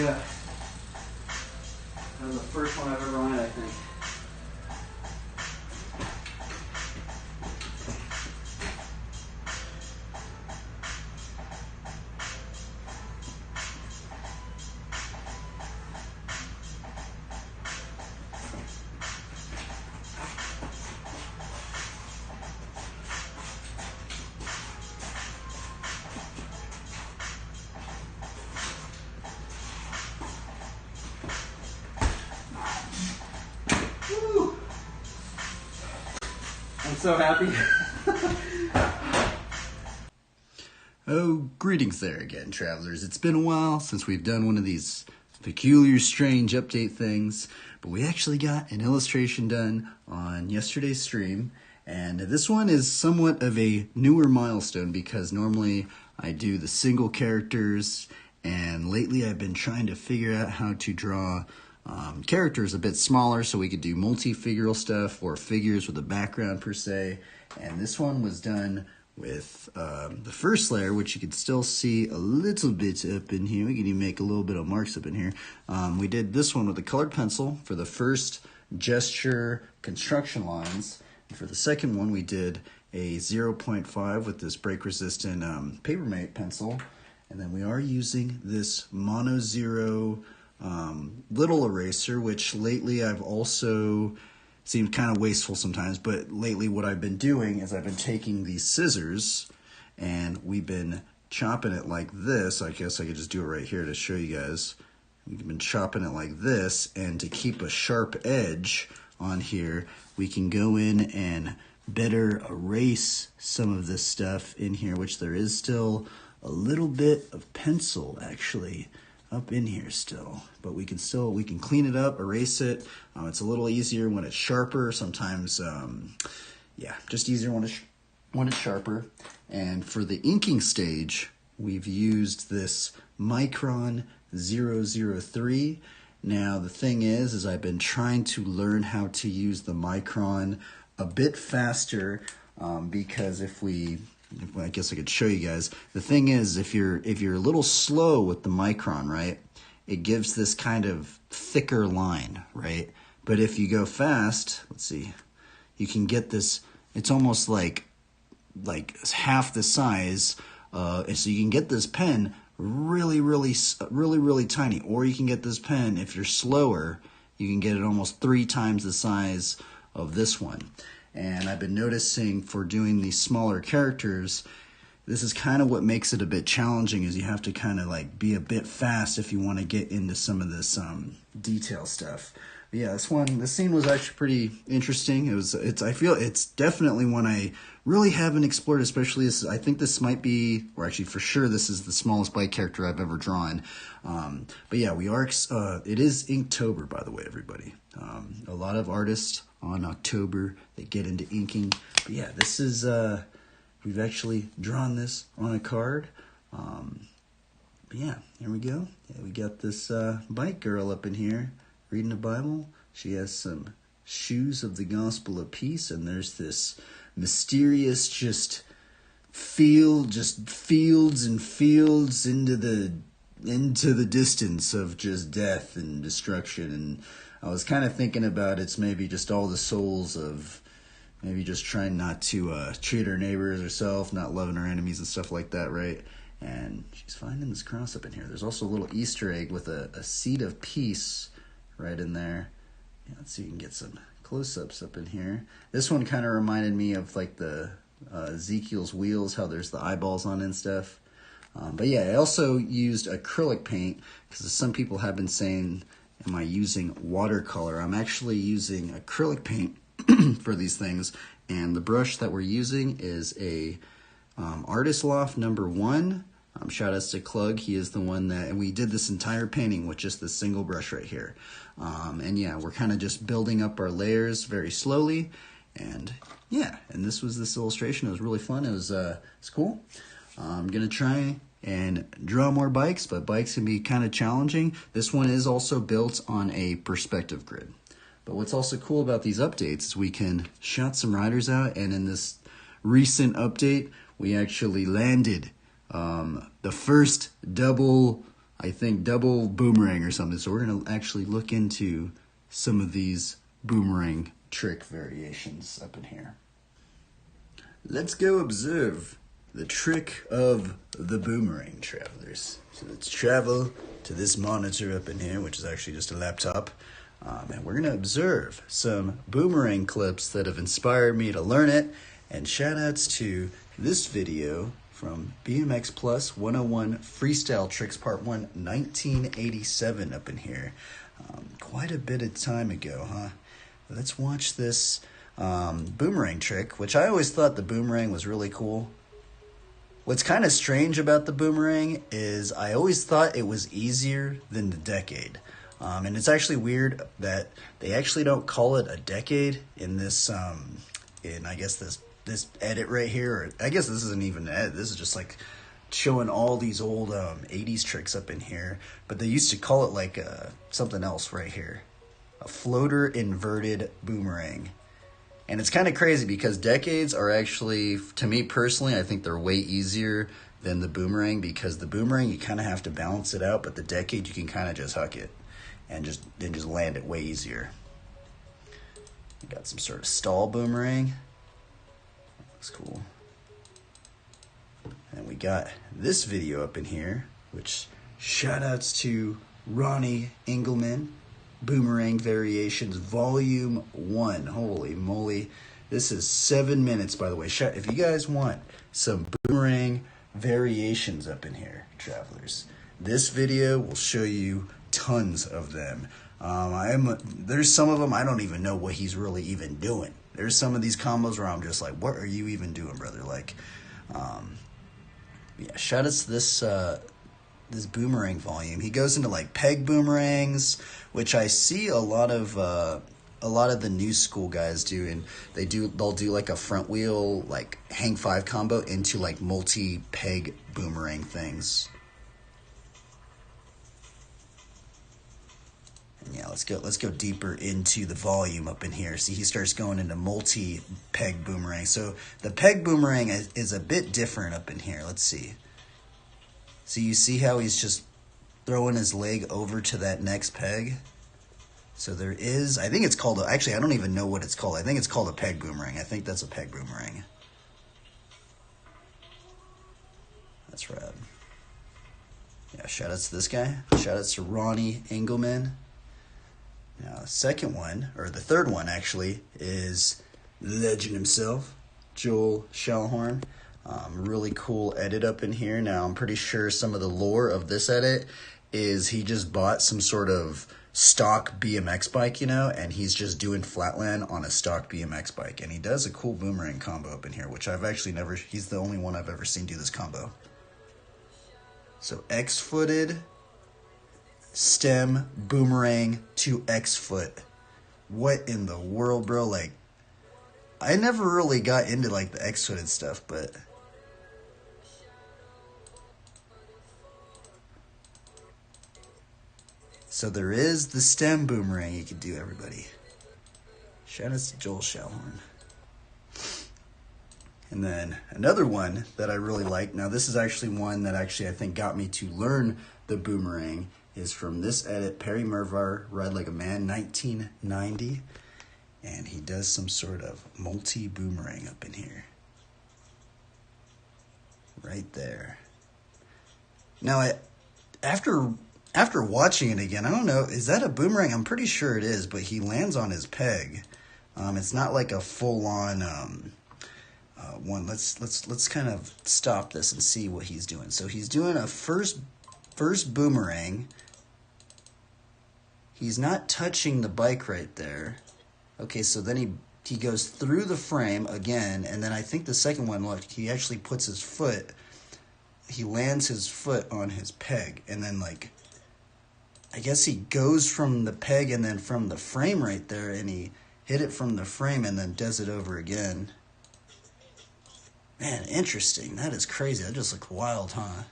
that was the first one I've ever run, I think. I'm so happy. Oh, greetings there again, travelers. It's been a while since we've done one of these peculiar, strange update things, but we actually got an illustration done on yesterday's stream, and this one is somewhat of a newer milestone because normally I do the single characters, and lately I've been trying to figure out how to draw characters a bit smaller so we could do multi-figural stuff or figures with a background per se. And this one was done with the first layer, which you can still see a little bit up in here. We can even make a little bit of marks up in here. We did this one with a colored pencil for the first gesture construction lines. And for the second one, we did a 0.5 with this break resistant Papermate pencil. And then we are using this Mono Zero little eraser, which lately I've also seemed kind of wasteful sometimes, but lately what I've been doing is I've been taking these scissors and we've been chopping it like this. I guess I could just do it right here to show you guys. We've been chopping it like this, and to keep a sharp edge on here, we can go in and better erase some of this stuff in here, which there is still a little bit of pencil actually up in here still, but we can clean it up, erase it. It's a little easier when it's sharper. Sometimes, yeah, just easier when it's sharper. And for the inking stage, we've used this Micron 003. Now, the thing is I've been trying to learn how to use the Micron a bit faster because I guess I could show you guys. The thing is, if you're a little slow with the Micron, right, it gives this kind of thicker line, right? But if you go fast, let's see, you can get this. It's almost like half the size, and so you can get this pen really tiny. Or you can get this pen, if you're slower, you can get it almost 3 times the size of this one. And I've been noticing for doing these smaller characters, this is kind of what makes it a bit challenging, is you have to kind of like be a bit fast if you want to get into some of this detail stuff. But yeah, this scene was actually pretty interesting. I feel it's definitely one I really haven't explored, especially I think this might be, or actually for sure this is the smallest bike character I've ever drawn. But yeah, it is Inktober, by the way, everybody. A lot of artists on October that get into inking. But yeah, this is, we've actually drawn this on a card. But yeah, here we go. Yeah, we got this bike girl up in here reading the Bible. She has some shoes of the gospel of peace, and there's this mysterious fields and fields into the distance of just death and destruction. And I was kind of thinking about it's maybe just all the souls of maybe just trying not to treat our neighbors herself, not loving our enemies and stuff like that, right? And she's finding this cross up in here. There's also a little Easter egg with a seed of peace right in there. Yeah, let's see if we can get some close-ups up in here. This one kind of reminded me of like the Ezekiel's wheels, how there's the eyeballs on and stuff. But yeah, I also used acrylic paint because some people have been saying, am I using watercolor? I'm actually using acrylic paint for these things, and the brush that we're using is a Artist Loft #1. Shout outs to Klug. He is the one and we did this entire painting with just this single brush right here. And yeah, we're kind of just building up our layers very slowly. And yeah, and this was this illustration. It was really fun. It's cool. I'm gonna try and draw more bikes, but bikes can be kind of challenging. This one is also built on a perspective grid. But what's also cool about these updates is we can shout some riders out, and in this recent update, we actually landed the first double I think, double boomerang or something. So we're going to actually look into some of these boomerang trick variations up in here. Let's go observe the trick of the boomerang, travelers. So let's travel to this monitor up in here, which is actually just a laptop. And we're going to observe some boomerang clips that have inspired me to learn it. And shout outs to this video from BMX Plus 101 Freestyle Tricks Part 1, 1987 up in here. Quite a bit of time ago, huh? Let's watch this boomerang trick, which I always thought the boomerang was really cool. What's kind of strange about the boomerang is I always thought it was easier than the decade. And it's actually weird that they actually don't call it a decade in this, in I guess this edit right here. Or I guess this isn't even an edit. This is just like showing all these old 80s tricks up in here. But they used to call it like something else right here. A floater inverted boomerang. And it's kind of crazy because decades are actually, to me personally, I think they're way easier than the boomerang, because the boomerang, you kind of have to balance it out, but the decade, you can kind of just huck it and just land it way easier. We got some sort of stall boomerang. Looks cool. And we got this video up in here, which shout outs to Ronnie Engelman. Boomerang Variations Volume 1. Holy moly. This is 7 minutes, by the way. If you guys want some boomerang variations up in here, travelers, this video will show you tons of them. There's some of them I don't even know what he's really even doing. There's some of these combos where I'm just like, what are you even doing, brother? Like, yeah, shout outs to this boomerang volume. He goes into like peg boomerangs, which I see a lot of the new school guys do, and they'll do like a front wheel like hang 5 combo into like multi peg boomerang things. And yeah, let's go deeper into the volume up in here. See, he starts going into multi peg boomerang. So the peg boomerang is a bit different up in here. Let's see. So you see how he's just throwing his leg over to that next peg? So there is, I think it's called, actually I don't even know what it's called. I think it's called a peg boomerang. I think that's a peg boomerang. That's rad. Yeah, shout outs to this guy. Shout outs to Ronnie Engelman. Now the second one, or the third one actually, is the legend himself, Joel Schallhorn. Really cool edit up in here. Now, I'm pretty sure some of the lore of this edit is he just bought some sort of stock BMX bike, you know, and he's just doing flatland on a stock BMX bike. And he does a cool boomerang combo up in here, which I've actually never, he's the only one I've ever seen do this combo. So X-footed, stem, boomerang to X-foot. What in the world, bro? Like, I never really got into like the X-footed stuff, but so there is the stem boomerang you can do, everybody. Shout out to Joel Schallhorn. And then another one that I really like, now this is actually one that actually I think got me to learn the boomerang, is from this edit, Perry Mervar, Ride Like a Man, 1990. And he does some sort of multi-boomerang up in here. Right there. Now, after watching it again, I don't know, is that a boomerang? I'm pretty sure it is, but he lands on his peg. It's not like a full-on one. Let's kind of stop this and see what he's doing. So he's doing a first boomerang. He's not touching the bike right there. Okay, so then he goes through the frame again, and then I think the second one, look, he actually puts his foot, he lands his foot on his peg, and then like, I guess he goes from the peg and then from the frame right there, and he hit it from the frame and then does it over again. Man, interesting. That is crazy. That just looked wild, huh?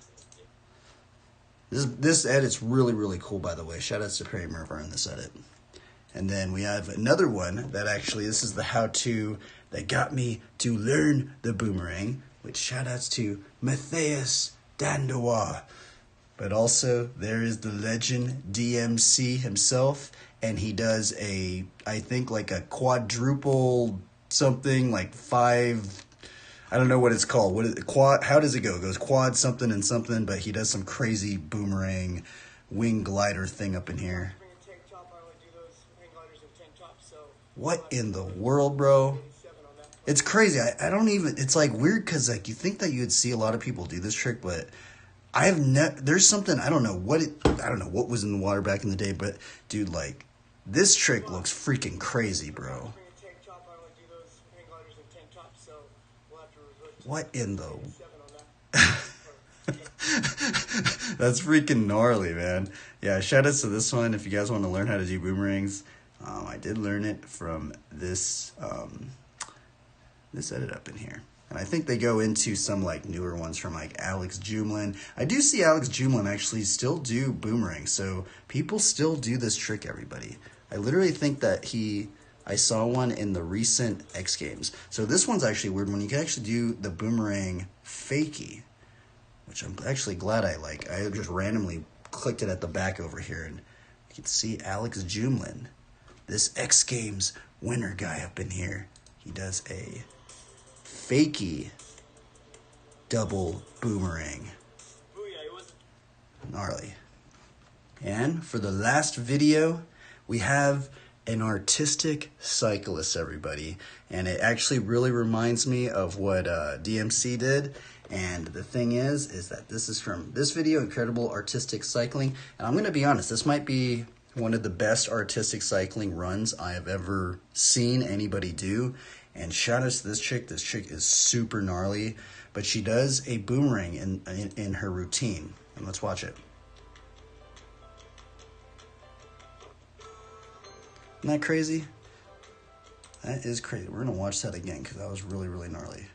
This edit's really, really cool, by the way. Shout outs to Perry Mervar in this edit. And then we have another one that actually, this is the how-to that got me to learn the boomerang, which shout outs to Matthias Dandois. But also, there is the legend DMC himself, and he does I think like a quadruple something, like five, I don't know what it's called. What is it, quad? How does it go? It goes quad something and something, but he does some crazy boomerang wing glider thing up in here. What in the world, bro? It's crazy. I don't even, it's like weird because like you think that you would see a lot of people do this trick, but I have there's something, I don't know what was in the water back in the day, but dude, like this trick looks freaking crazy, bro. What in the That's freaking gnarly, man. Yeah, shout outs to this one. If you guys want to learn how to do boomerangs, I did learn it from this this edit up in here. And I think they go into some like newer ones from like Alex Jumlin. I do see Alex Jumlin actually still do boomerang, so people still do this trick, everybody. I literally think that I saw one in the recent X Games. So this one's actually a weird one. You can actually do the boomerang fakie, which I'm actually glad I like. I just randomly clicked it at the back over here, and you can see Alex Jumlin, this X Games winner guy up in here. He does a fakie double boomerang. Gnarly. And for the last video, we have an artistic cyclist, everybody. And it actually really reminds me of what DMC did. And the thing is that this is from this video, Incredible Artistic Cycling. And I'm going to be honest, this might be one of the best artistic cycling runs I have ever seen anybody do. And shout out to this chick. This chick is super gnarly, but she does a boomerang in her routine. And let's watch it. Isn't that crazy? That is crazy. We're going to watch that again because that was really, really gnarly.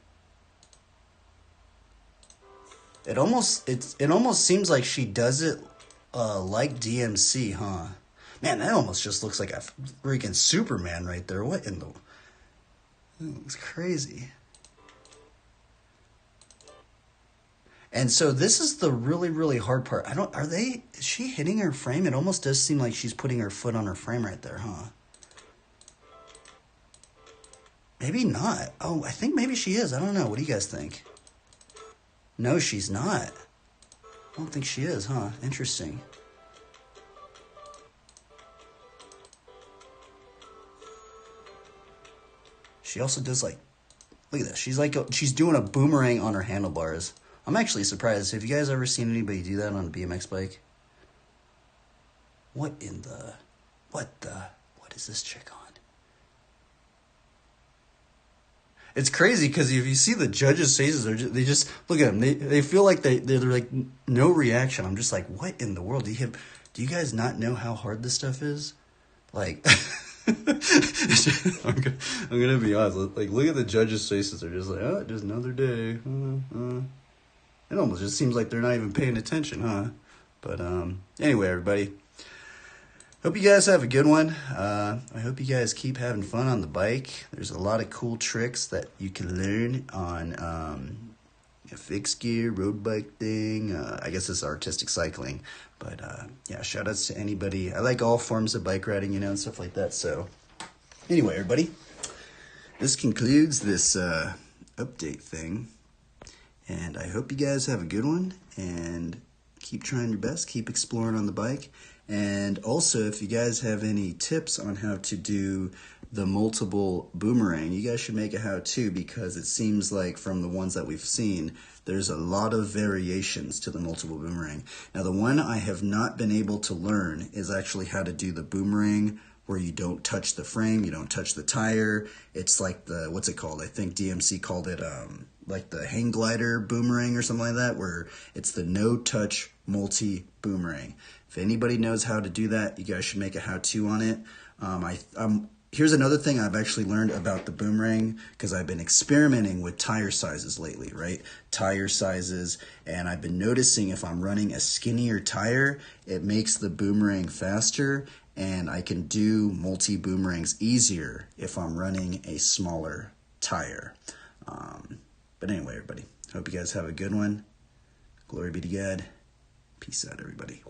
It almost seems like she does it like DMC, huh? Man, that almost just looks like a freaking Superman right there. What in the... It's crazy. And so this is the really, really hard part. Is she hitting her frame? It almost does seem like she's putting her foot on her frame right there, huh? Maybe not. Oh, I think maybe she is. I don't know. What do you guys think? No, she's not. I don't think she is, huh? Interesting. She also does like, look at this. She's doing a boomerang on her handlebars. I'm actually surprised. Have you guys ever seen anybody do that on a BMX bike? What is this chick on? It's crazy because if you see the judges' faces, they just look at them. They feel like they're like no reaction. I'm just like, what in the world? Do you guys not know how hard this stuff is? Like, I'm gonna be honest. Like, look at the judges' faces. They're just like, oh, just another day. It almost just seems like they're not even paying attention, huh? But anyway, everybody. Hope you guys have a good one. I hope you guys keep having fun on the bike. There's a lot of cool tricks that you can learn on a fixed gear, road bike thing. I guess it's artistic cycling. But yeah, shout outs to anybody. I like all forms of bike riding, and stuff like that. So anyway, everybody, this concludes this update thing. And I hope you guys have a good one. And keep trying your best. Keep exploring on the bike. And also, if you guys have any tips on how to do the multiple boomerang, you guys should make a how-to, because it seems like from the ones that we've seen, there's a lot of variations to the multiple boomerang. Now, the one I have not been able to learn is actually how to do the boomerang where you don't touch the frame, you don't touch the tire. It's like the, what's it called? I think DMC called it like the hang glider boomerang or something like that, where it's the no-touch multi-boomerang. If anybody knows how to do that, you guys should make a how-to on it. Here's another thing I've actually learned about the boomerang, because I've been experimenting with tire sizes lately, right? Tire sizes, and I've been noticing if I'm running a skinnier tire, it makes the boomerang faster, and I can do multi-boomerangs easier if I'm running a smaller tire. But anyway, everybody, hope you guys have a good one. Glory be to God. Peace out, everybody.